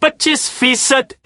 25%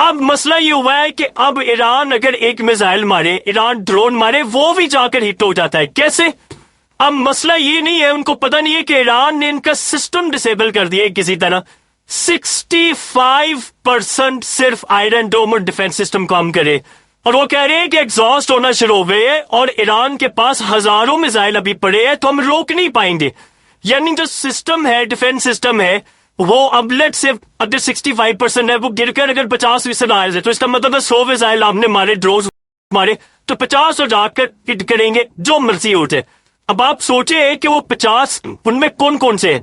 اب مسئلہ یہ ہوا ہے کہ اب ایران اگر ایک میزائل مارے، ایران ڈرون مارے، وہ بھی جا کر ہٹ ہو جاتا ہے. کیسے؟ اب مسئلہ یہ نہیں ہے، ان کو پتہ نہیں ہے کہ ایران نے ان کا سسٹم ڈسیبل کر دیا کسی طرح. 65% صرف آئرن ڈوم اور ڈیفense سسٹم کام کرے، اور وہ کہہ رہے ہیں کہ ایگزاسٹ ہونا شروع ہو گئے ہیں اور ایران کے پاس ہزاروں میزائل ابھی پڑے ہیں تو ہم روک نہیں پائیں گے. یعنی جو سسٹم ہے، ڈیفense سسٹم ہے، وہ اب لیٹ سے اگر 65% ہے، وہ گر کر اگر 50% آئے تھے تو اس کا مطلب ہے 100 میزائل آپ نے مارے، ڈرون مارے تو 50 ہو جا کر ہٹ کریں گے جو مرضی ہوتے. اب آپ سوچیں کہ وہ 50 ان میں کون کون سے ہیں؟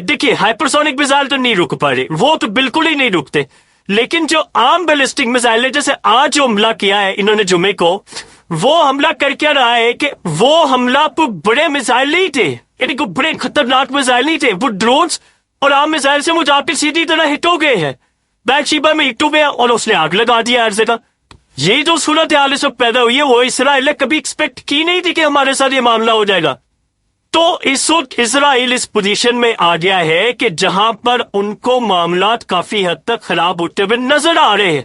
دیکھیے ہائپرسونک میزائل تو نہیں رک پا رہے، وہ تو بالکل ہی نہیں رکتے، لیکن جو عام بیلسٹک میزائل ہے، جیسے آج جو حملہ کیا ہے انہوں نے جمعے کو، وہ حملہ کر کے رہا ہے کہ وہ حملہ پر بڑے میزائل نہیں تھے، یعنی کوئی بڑے خطرناک میزائل نہیں تھے، وہ ڈرونز اور عام میزائل سے وہ جا کے سیدھی طرح ہٹ ہو گئے ہیں. بیت شیبہ میں ہٹ ہو گیا اور اس نے آگ لگا دیا ہر جگہ. یہ جو صورتحال اس وقت پیدا ہوئی ہے وہ اسرائیل نے کبھی ایکسپیکٹ کی نہیں تھی کہ ہمارے ساتھ یہ معاملہ ہو جائے گا. تو اس وقت اسرائیل اس پوزیشن میں آ گیا ہے کہ جہاں پر ان کو معاملات کافی حد تک خراب ہوتے ہوئے نظر آ رہے ہیں،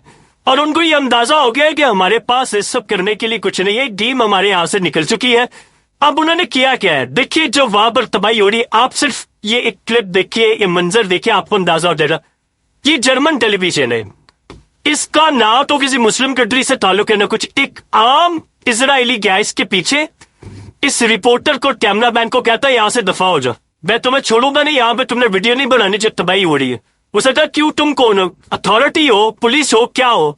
اور ان کو یہ اندازہ ہو گیا ہے کہ ہمارے پاس اس سب کرنے کے لیے کچھ نہیں ہے، ٹیم ہمارے یہاں سے نکل چکی ہے. اب انہوں نے کیا ہے، دیکھیے جو وہاں پر تباہی ہو رہی ہے، آپ صرف یہ ایک کلپ دیکھیے، یہ منظر دیکھیے، آپ کو اندازہ ہو جائے گا. یہ جرمن ٹیلی ویژن ہے، اس کا نہ تو کسی مسلم کنٹری سے تعلق ہے نہ کچھ. ایک عام اسرائیلی گیس کے پیچھے اس رپورٹر کو، کیمرہ مین کو کہتا ہے یہاں سے دفاع ہو جا، میں تمہیں چھوڑوں گا نہیں، یہاں پہ تم نے ویڈیو نہیں بنانی جب تباہی ہو رہی ہے. وہ سکتا ہے کیوں، تم کون ہو، اتھارٹی ہو، پولیس ہو، کیا ہو؟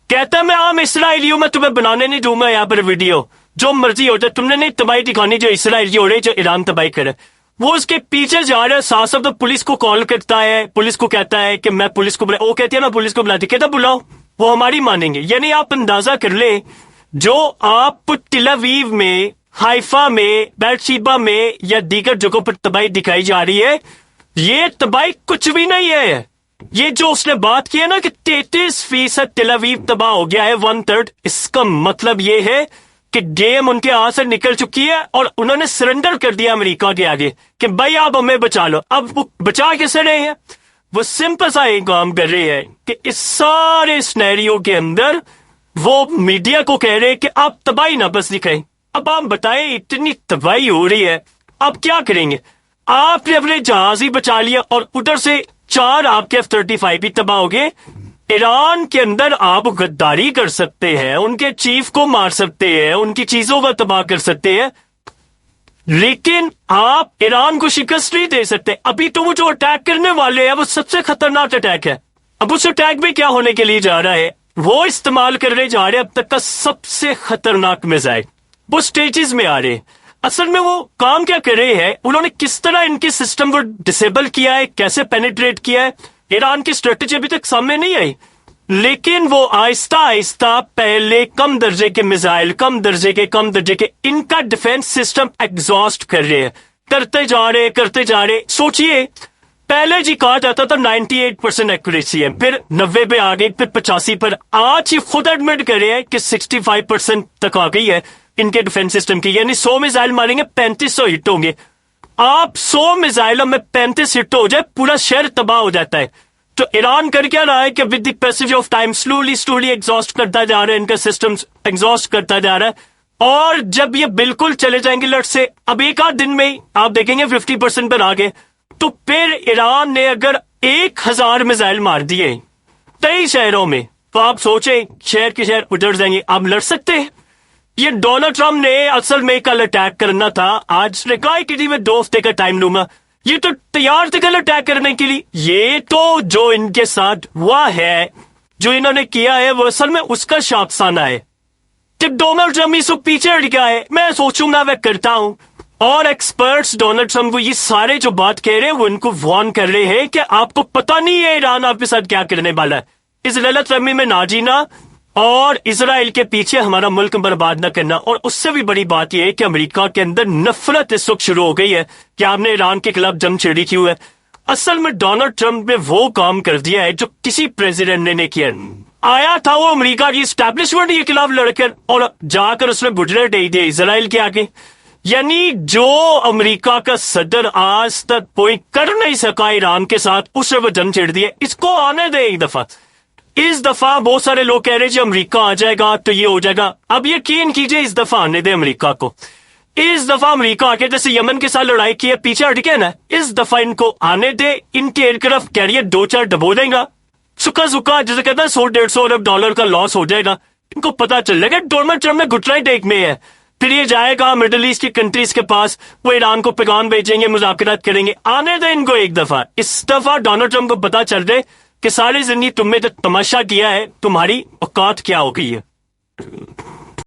کہتا ہے میں عام اسرائیلی ہوں، میں تمہیں بنانے نہیں دوں گا یہاں پر ویڈیو، جو مرضی ہو جائے، تم نے نہیں تباہی دکھانی جو اسرائیل کی ہو رہی، جو ایران تباہی کرے. وہ اس کے پیچھے جا رہا ہے، ساتھ ساتھ پولیس کو کال کرتا ہے، پولیس کو کہتا ہے کہ میں پولیس کو بلا، وہ کہتی ہے نا پولیس کو بلاتی، کہتا بلاؤ، وہ ہماری مانیں گے. یعنی آپ اندازہ کر لیں، جو آپ تل اویو میں، حیفا میں، بیت شیبہ میں یا دیگر جگہوں پر تباہی دکھائی جا رہی ہے، یہ تباہی کچھ بھی نہیں ہے. یہ جو اس نے بات کی ہے نا کہ 33% تل اویو تباہ ہو گیا ہے، 1/3، اس کا مطلب یہ ہے کہ گیم ان کے ہاتھ سے نکل چکی ہے اور انہوں نے سرنڈر کر دیا امریکہ کے آگے کہ بھائی آپ ہمیں بچا لو. اب وہ بچا کیسے رہے ہیں؟ وہ سمپل سا ایک کام کر رہے ہیں کہ اس سارے سنیریو کے اندر وہ میڈیا کو کہہ رہے ہیں کہ آپ تباہی نہ بس دکھائیں. اب آپ بتائیں اتنی تباہی ہو رہی ہے، آپ کیا کریں گے؟ آپ نے اپنے جہاز ہی بچا لیا اور ادھر سے 4 آپ کے F-35 بھی تباہ ہو گئے. ایران کے اندر آپ غداری کر سکتے ہیں، ان کے چیف کو مار سکتے ہیں، ان کی چیزوں کو تباہ کر سکتے ہیں، لیکن آپ ایران کو شکست نہیں دے سکتے. ابھی تو وہ جو اٹیک کرنے والے ہیں وہ سب سے خطرناک اٹیک ہے. اب اس اٹیک میں کیا ہونے کے لیے جا رہا ہے؟ وہ استعمال کرنے جا رہے ہیں اب تک کا سب سے خطرناک میزائل. وہ سٹیجز میں آ رہے ہیں. اصل میں وہ کام کیا کر رہے ہیں، انہوں نے کس طرح ان کے سسٹم کو ڈسیبل کیا ہے، کیسے پینیٹریٹ کیا ہے، ایران کی اسٹریٹجی ابھی تک سامنے نہیں آئی، لیکن وہ آہستہ آہستہ پہلے کم درجے کے میزائل، کم درجے کے ان کا ڈیفense سسٹم ایگزاسٹ کر رہے ہیں، کرتے جا رہے. سوچئے پہلے جی کہا جاتا تھا 98% ایکوریسی ہے، پھر 90 پہ آ گئی، پھر 85 پر، آج یہ خود ایڈمٹ کر رہے ہیں کہ 65% تک آ گئی ہے ان کے ڈیفense سسٹم کی. یعنی 100 میزائل ماریں گے 3500 ہٹ ہوں گے. آپ 100 میزائلوں میں 35 ہٹ ہو جائے پورا شہر تباہ ہو جاتا ہے. تو ایران کر کیا رہا ہے کہ with the passage of time slowly exhaust کرتا جا رہا ہے، ان کا سسٹم ایگزاسٹ کرتا جا رہا ہے، اور جب یہ بالکل چلے جائیں گے لٹ سے، اب ایک آدھ دن میں آپ دیکھیں گے 50% پر آگے، تو پھر ایران نے اگر 1000 میزائل مار دیے 23 شہروں میں، تو آپ سوچیں شہر کے شہر اجڑ جائیں گے. آپ لڑ سکتے ہیں؟ یہ ڈونلڈ ٹرمپ نے اصل میں کل اٹیک کرنا تھا، آج نے کہا کہ جی میں 2 ہفتے کا ٹائم لوں گا. یہ تو تیار تھے کل اٹیک کرنے کے لیے. یہ تو جو ان کے ساتھ ہوا ہے، جو انہوں نے کیا ہے، وہ اصل میں اس کا شاخسانہ ہے. جب ڈونلڈ ٹرمپ اس کو پیچھے ہٹ گیا ہے، میں سوچوں گا میں کرتا ہوں. اور ایکسپرٹس ڈونلڈ ٹرمپ وہ یہ سارے جو بات کہہ رہے ہیں وہ ان کو وارن کر رہے ہیں کہ آپ کو پتہ نہیں ہے ایران آپ کے ساتھ کیا کرنے والا ہے. اس غلط فہمی میں نہ جینا اور اسرائیل کے پیچھے ہمارا ملک برباد نہ کرنا. اور اس سے بھی بڑی بات یہ ہے کہ امریکہ کے اندر نفرت اس وقت شروع ہو گئی ہے کہ آپ نے ایران کے خلاف جنگ چھیڑی کیوں ہے. اصل میں ڈونلڈ ٹرمپ نے وہ کام کر دیا ہے جو کسی پریزیڈنٹ نے نہیں کیا. آیا تھا وہ امریکہ کی اسٹیبلشمنٹ کے خلاف لڑ کر، اور جا کر اس نے بجرے دے دیے اسرائیل کے آگے. یعنی جو امریکہ کا صدر آج تک کوئی کر نہیں سکا ایران کے ساتھ، اسے وہ جنگ چھیڑ دی ہے. اس کو آنے دے ایک دفعہ. اس دفعہ بہت سارے لوگ کہہ رہے جی امریکہ آ جائے گا تو یہ ہو جائے گا. اب یقین کیجئے اس دفعہ آنے دے امریکہ کو. اس دفعہ امریکہ آ کے جیسے یمن کے ساتھ لڑائی کی ہے پیچھے ہٹ گیا نا, اس دفعہ ان کو آنے دے, ان کے ایئرکرافٹ کیریئر 2-4 ڈبو دیں گا. سکا جسے کہتے ہیں 100-150 ارب ڈالر کا لاس ہو جائے گا. ان کو پتا چل جائے گا ڈونلڈ ٹرمپ میں گھٹنا ٹیک میں ہے. پھر یہ جائے گا مڈل ایسٹ کی کنٹریز کے پاس, وہ ایران کو پیغام بھیجیں گے, مذاکرات کریں گے. آنے دیں ان کو ایک دفعہ. اس دفعہ ڈونلڈ ٹرمپ کو پتا چل رہے کہ ساری زندگی تم نے جو تماشا کیا ہے, تمہاری اوقات کیا ہو گئی ہے.